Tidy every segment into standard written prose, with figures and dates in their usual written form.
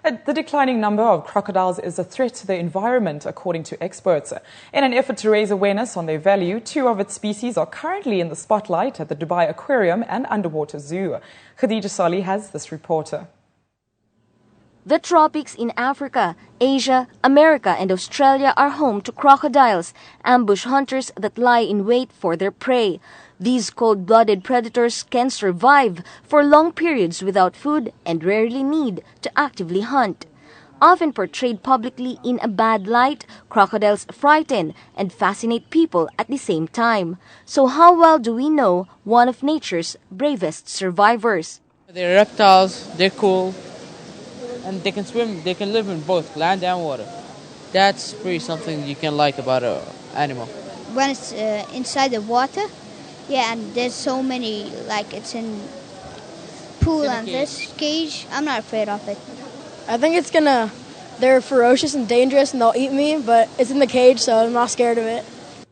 The declining number of crocodiles is a threat to the environment, according to experts. In an effort to raise awareness on their value, 2 of its species are currently in the spotlight at the Dubai Aquarium and Underwater Zoo. Khadija Salih has this reporter. The tropics in Africa, Asia, America, and Australia are home to crocodiles, ambush hunters that lie in wait for their prey. These cold-blooded predators can survive for long periods without food and rarely need to actively hunt. Often portrayed publicly in a bad light, crocodiles frighten and fascinate people at the same time. So how well do we know one of nature's bravest survivors? They're reptiles, they're cool, and they can swim, they can live in both land and water. That's pretty something you can like about an animal. When it's inside the water, yeah, and there's so many, like it's in pool and this cage, I'm not afraid of it. I think they're ferocious and dangerous and they'll eat me, but it's in the cage, so I'm not scared of it.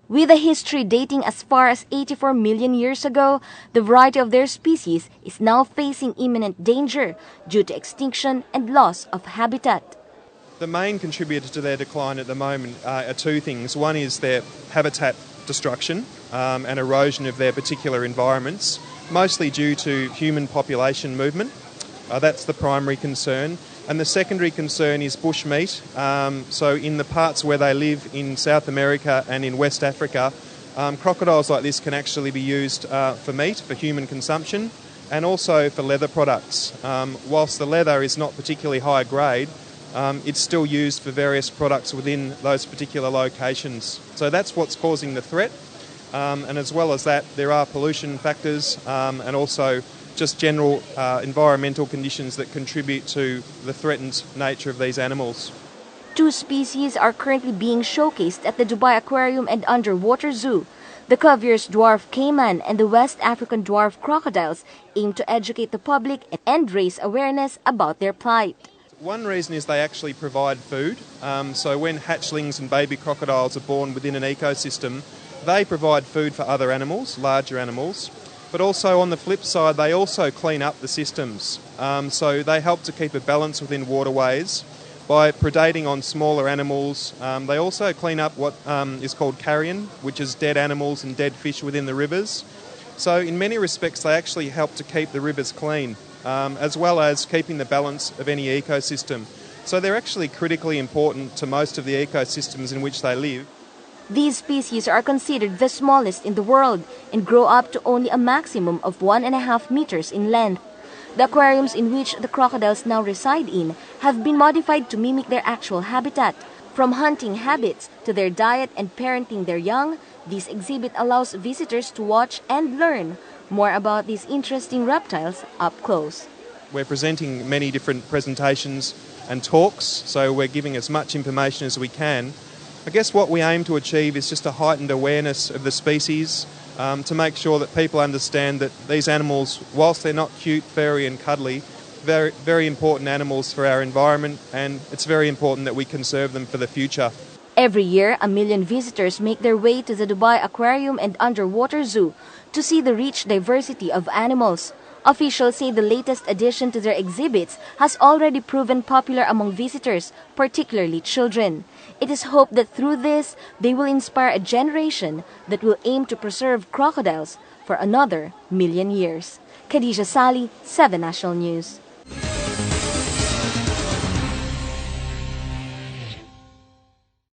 With a history dating as far as 84 million years ago, the variety of their species is now facing imminent danger due to extinction and loss of habitat. The main contributors to their decline at the moment are 2 things. One is their habitat destruction and erosion of their particular environments, mostly due to human population movement. That's the primary concern. And the secondary concern is bushmeat. So in the parts where they live in South America and in West Africa, crocodiles like this can actually be used for meat, for human consumption, and also for leather products. Whilst the leather is not particularly high grade, it's still used for various products within those particular locations. So that's what's causing the threat. And as well as that, there are pollution factors and also just general environmental conditions that contribute to the threatened nature of these animals. 2 species are currently being showcased at the Dubai Aquarium and Underwater Zoo. The Cuvier's dwarf caiman and the West African dwarf crocodiles aim to educate the public and raise awareness about their plight. One reason is they actually provide food. So when hatchlings and baby crocodiles are born within an ecosystem, they provide food for other animals, larger animals. But also on the flip side, they also clean up the systems. So they help to keep a balance within waterways by predating on smaller animals. They also clean up what is called carrion, which is dead animals and dead fish within the rivers. So in many respects, they actually help to keep the rivers clean, as well as keeping the balance of any ecosystem. So they're actually critically important to most of the ecosystems in which they live. These species are considered the smallest in the world and grow up to only a maximum of 1.5 meters in length. The aquariums in which the crocodiles now reside in have been modified to mimic their actual habitat. From hunting habits to their diet and parenting their young, this exhibit allows visitors to watch and learn more about these interesting reptiles up close. We're presenting many different presentations and talks, so we're giving as much information as we can. I guess what we aim to achieve is just a heightened awareness of the species, to make sure that people understand that these animals, whilst they're not cute, furry and cuddly, very, very important animals for our environment, and it's very important that we conserve them for the future. Every year, 1 million visitors make their way to the Dubai Aquarium and Underwater Zoo to see the rich diversity of animals. Officials say the latest addition to their exhibits has already proven popular among visitors, particularly children. It is hoped that through this, they will inspire a generation that will aim to preserve crocodiles for another 1 million years. Khadija Salih, 7 National News.